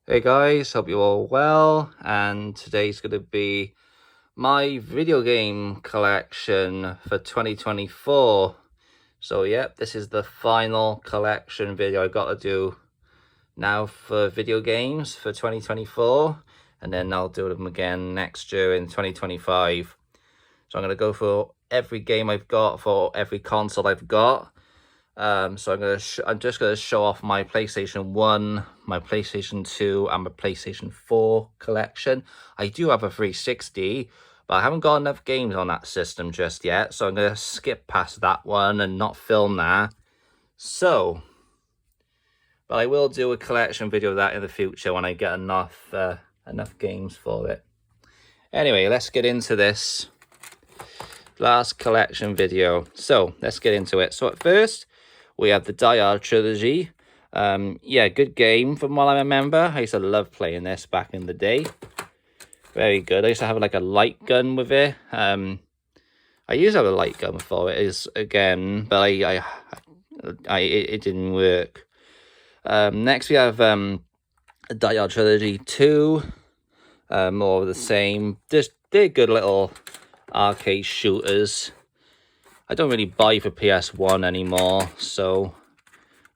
Hey guys, hope you're all well, and today's going to be my video game collection for 2024. So yep, this is the final collection video I got to do now for video games for 2024, and then I'll do them again next year in 2025. So I'm going to go for every game I've got for every console I've got. So I'm just gonna show off my PlayStation 1, my PlayStation 2, and my PlayStation 4 collection. I do have a 360, but I haven't got enough games on that system just yet, so I'm gonna skip past that one and not film that. So, but I will do a collection video of that in the future when I get enough games for it. Anyway, let's get into this last collection video. So let's get into it. So at first, we have the Die Hard trilogy. Yeah, good game from what I remember. I used to love playing this back in the day. Very good. I used to have like a light gun with it. I used to have a light gun for it is again, but it didn't work. Next we have Die Hard trilogy 2. More of the same. They're good little arcade shooters. I don't really buy for PS1 anymore, so,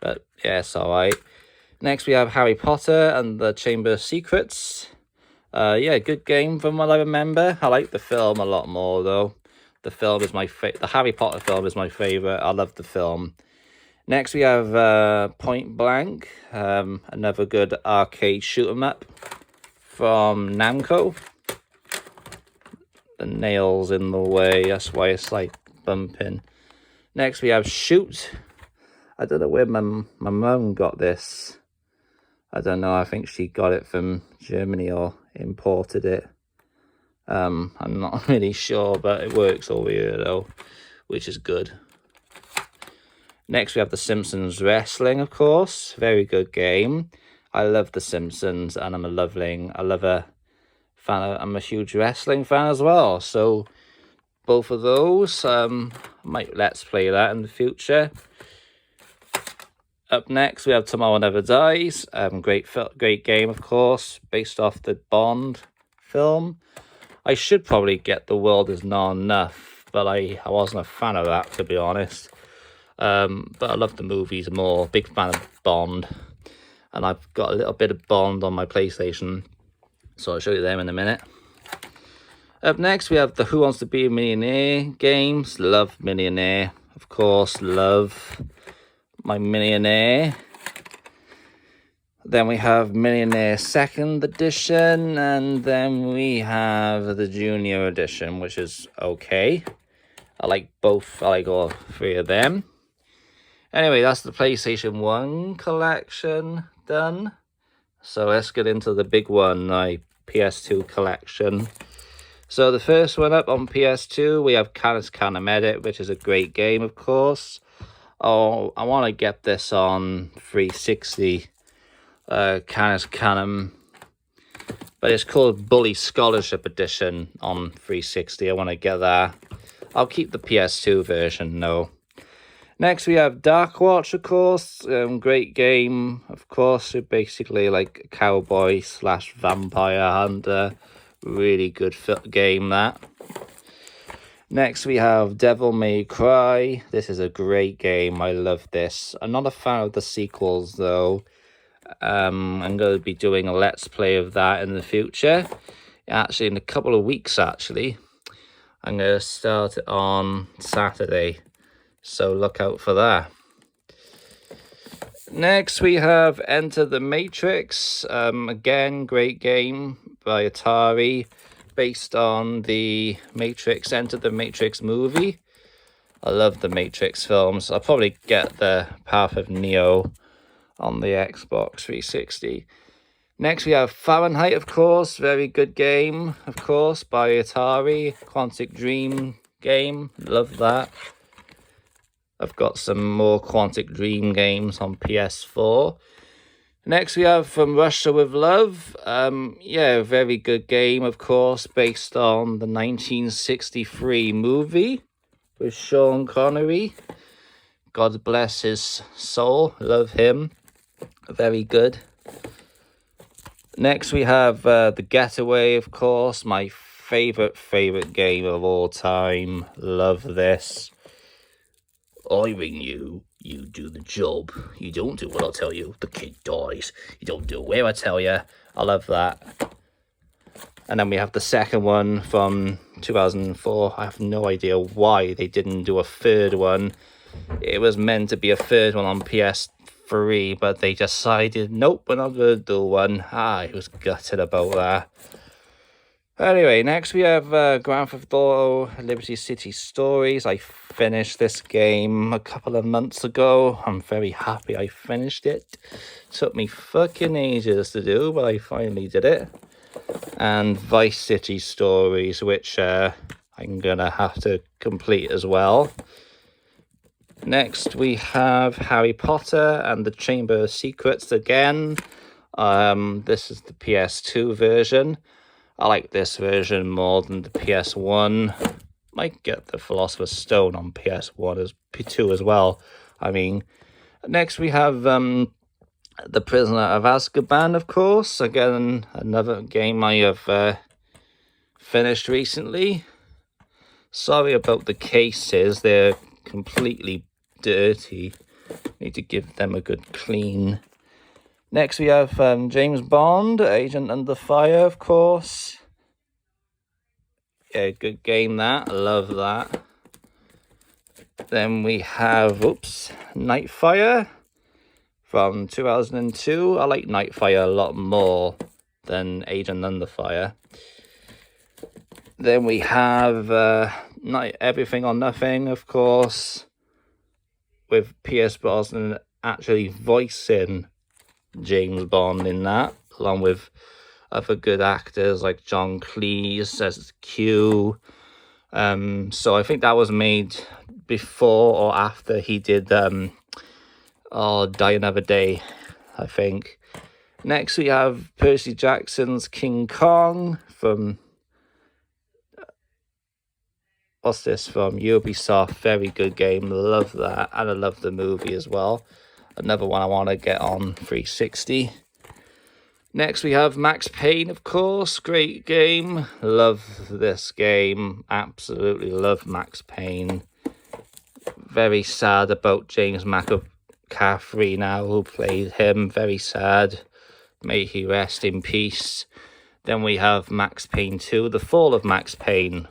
but yeah, it's alright. Next we have Harry Potter and the Chamber of Secrets. Yeah, good game from what I remember. I like the film a lot more though. The film is the Harry Potter film is my favourite. I love the film. Next we have Point Blank, another good arcade shoot 'em up from Namco. The nail's in the way, that's why it's like bumping. Next we have Shoot. I don't know where my mum got this. I don't know, I think she got it from Germany or imported it. I'm not really sure, but it works over here though, which is good. Next we have The Simpsons Wrestling, of course. Very good game. I love The Simpsons and I'm a huge wrestling fan as well. So both of those, might let's play that in the future. Up next, we have Tomorrow Never Dies. Great game, of course, based off the Bond film. I should probably get The World Is Not Enough, but I wasn't a fan of that, to be honest. But I love the movies more. Big fan of Bond. And I've got a little bit of Bond on my PlayStation, so I'll show you them in a minute. Up next, we have the Who Wants to Be a Millionaire games. Love Millionaire, of course, love my Millionaire. Then we have Millionaire Second Edition, and then we have the Junior Edition, which is okay. I like both. I like all three of them. Anyway, that's the PlayStation 1 collection done. So let's get into the big one, my PS2 collection. So the first one up on PS2, we have Canis Canem Edit, which is a great game, of course. Oh, I want to get this on 360, Canis Canem, but it's called Bully Scholarship Edition on 360. I want to get that. I'll keep the PS2 version, though. Next, we have Dark Watch, of course. Great game, of course. It's basically like a cowboy / vampire hunter. Really good game, that. Next, we have Devil May Cry. This is a great game. I love this. I'm not a fan of the sequels, though. I'm going to be doing a Let's Play of that in the future. Actually, in a couple of weeks, actually. I'm going to start it on Saturday. So look out for that. Next, we have Enter the Matrix. Again, great game by Atari, based on the Enter the Matrix movie. I love the Matrix films. I'll probably get the Path of Neo on the Xbox 360. Next, we have Fahrenheit, of course. Very good game, of course, by Atari. Quantic Dream game. Love that. I've got some more Quantic Dream games on PS4. Next, we have From Russia with Love. Yeah, very good game, of course, based on the 1963 movie with Sean Connery. God bless his soul. Love him. Very good. Next we have The Getaway, of course, my favorite game of all time. Love this. I ring you, you do the job. You don't do what I'll tell you, the kid dies. You don't do where I tell you. I love that. And then we have the second one from 2004. I have no idea why they didn't do a third one. It was meant to be a third one on PS3, but they decided, nope, we're not going to do one. I was gutted about that. Anyway, next we have Grand Theft Auto Liberty City Stories. I finished this game a couple of months ago. I'm very happy I finished it. Took me fucking ages to do, but I finally did it. And Vice City Stories, which I'm gonna have to complete as well. Next we have Harry Potter and the Chamber of Secrets again. This is the PS2 version. I like this version more than the PS1. Might get the Philosopher's Stone on PS1 as P2 as well. I mean, next we have The Prisoner of Azkaban, of course. Again, another game I have finished recently. Sorry about the cases, they're completely dirty. Need to give them a good clean. Next we have James Bond, Agent Under Fire, of course. Yeah, good game that. I love that. Then we have, Nightfire from 2002. I like Nightfire a lot more than Agent Under Fire. Then we have Everything or Nothing, of course, with Pierce Brosnan actually voicing James Bond in that, along with other good actors like John Cleese as Q. So I think that was made before or after he did Die Another Day, I think. Next we have Percy Jackson's King Kong from what's this from? Ubisoft. Very good game. Love that. And I love the movie as well. Another one I want to get on 360. Next we have Max Payne, of course. Great game. Love this game. Absolutely love Max Payne. Very sad about James McCaffrey now, who played him. Very sad. May he rest in peace. Then we have Max Payne 2, The Fall of Max Payne.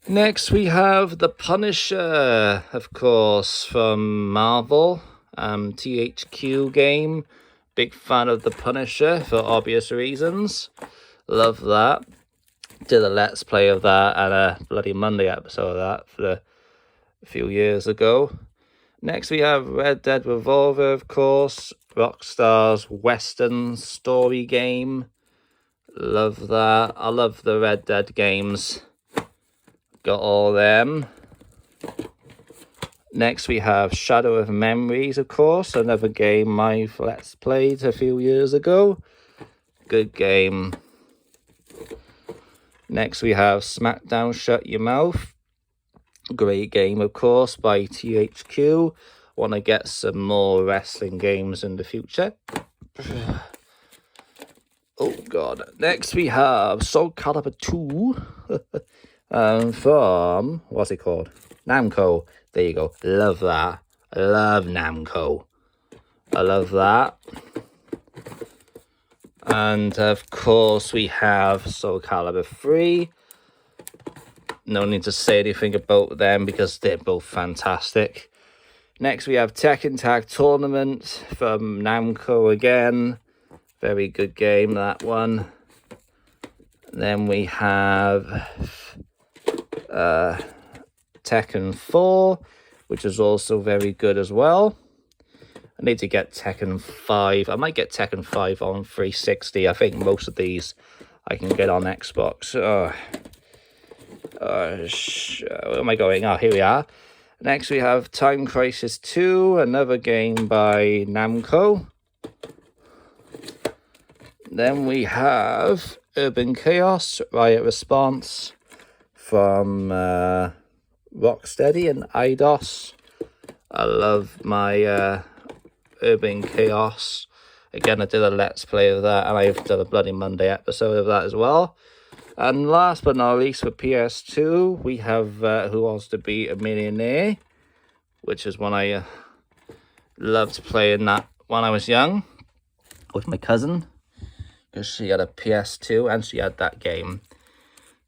Next we have The Punisher, of course, from Marvel. THQ game. Big fan of The Punisher for obvious reasons. Love that. Did a Let's Play of that and a Bloody Monday episode of that for a few years ago. Next we have Red Dead Revolver, of course. Rockstar's Western story game. Love that. I love the Red Dead games. Got all them. Next we have Shadow of Memories, of course. Another game I've Let's Played a few years ago. Good game. Next we have SmackDown Shut Your Mouth. Great game, of course, by THQ. Want to get some more wrestling games in the future. Oh god. Next we have Soul Calibur 2. From, what's it called? Namco. There you go. Love that. I love Namco. I love that. And of course we have Soul Calibur 3. No need to say anything about them because they're both fantastic. Next we have Tekken Tag Tournament from Namco again. Very good game, that one. Then we have Tekken 4, which is also very good as well. I need to get Tekken 5. I might get Tekken 5 on 360. I think most of these I can get on Xbox. Where am I going? Oh, here we are. Next we have Time Crisis 2, another game by Namco. Then we have Urban Chaos, Riot Response from Rocksteady and Eidos. I love my Urban Chaos. Again, I did a Let's Play of that, and I've done a Bloody Monday episode of that as well. And last but not least, for PS2, we have Who Wants to Be a Millionaire, which is one I loved playing that when I was young with my cousin, because she had a PS2 and she had that game.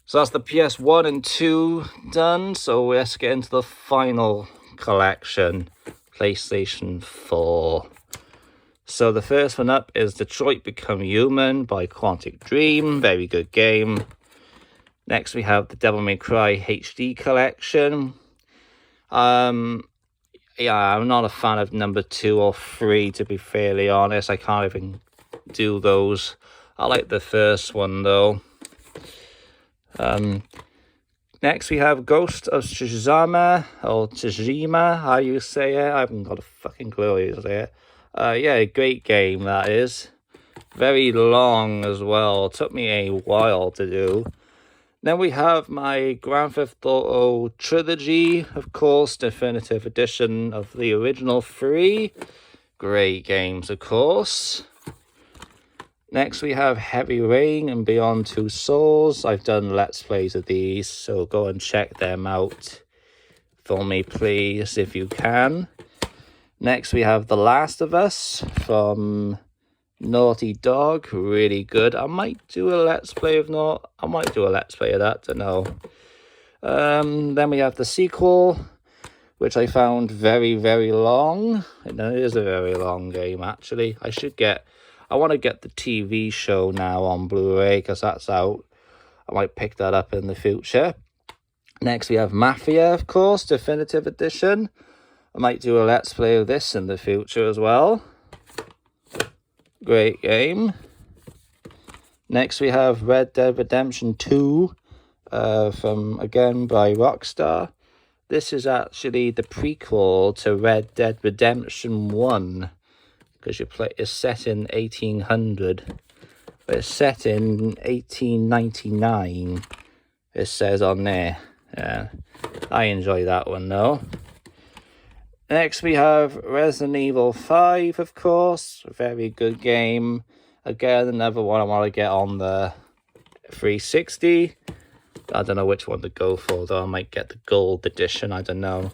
So that's the PS1 and 2 done. So let's get into the final collection, PlayStation 4. So the first one up is Detroit Become Human by Quantic Dream. Very good game. Next we have the Devil May Cry HD collection. Yeah, I'm not a fan of number 2 or 3, to be fairly honest. I can't even do those. I like the first one though. Next we have Ghost of Tsushima, or Tsushima, how you say it. I haven't got a fucking clue how you say it. Yeah, great game that is. Very long as well. It took me a while to do. Then we have my Grand Theft Auto Trilogy, of course, Definitive Edition of the original 3. Great games, of course. Next we have Heavy Rain and Beyond Two Souls. I've done Let's Plays of these, so go and check them out for me, please, if you can. Next we have The Last of Us from Naughty Dog. Really good. I might do a Let's Play of that, don't know. Then we have the sequel, which I found very, very long. And it is a very long game, actually. I want to get the TV show now on Blu-ray, because that's out. I might pick that up in the future. Next we have Mafia, of course, Definitive Edition. I might do a Let's Play of this in the future as well. Great game. Next we have Red Dead Redemption 2, again by Rockstar. This is actually the prequel to Red Dead Redemption 1, because it's set in 1800, but it's set in 1899, it says on there. Yeah, I enjoy that one though. Next we have Resident Evil 5, of course. Very good game. Again, another one I want to get on the 360. I don't know which one to go for, though. I might get the gold edition, I don't know.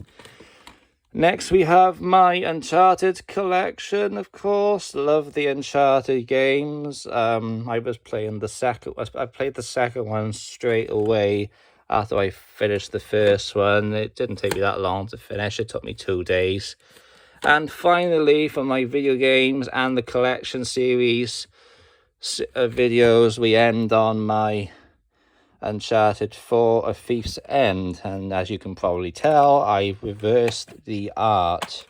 Next we have my Uncharted collection, of course. Love the Uncharted games. I was playing the second. I played the second one straight away after I finished the first one. It didn't take me that long to finish. It took me 2 days. And finally, for my video games and the collection series videos, we end on my Uncharted 4: A Thief's End. And as you can probably tell, I reversed the art,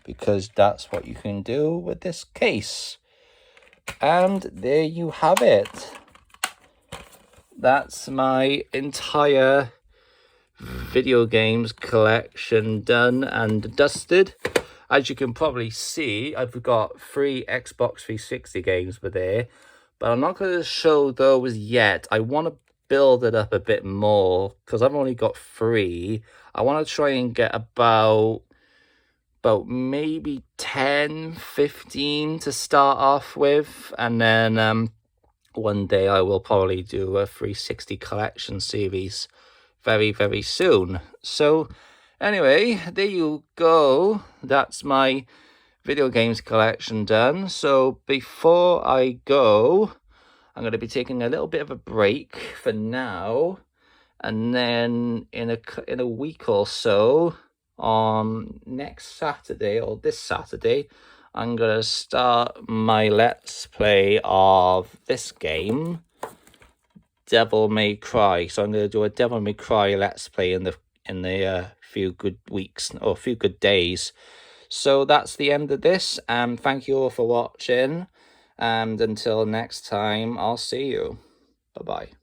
because that's what you can do with this case. And there you have it. That's my entire video games collection done and dusted. As you can probably see, I've got 3 Xbox 360 games with there, but I'm not going to show those yet. I want to build it up a bit more, because I've only got 3. I want to try and get about maybe 10, 15 to start off with, and then one day I will probably do a 360 collection series very, very soon. So anyway, there you go. That's my video games collection done. So before I go, I'm going to be taking a little bit of a break for now. And then in a week or so, on next Saturday, or this Saturday, I'm going to start my Let's Play of this game, Devil May Cry. So I'm going to do a Devil May Cry Let's Play in the few good weeks, or few good days. So that's the end of this. Thank you all for watching. And until next time, I'll see you. Bye-bye.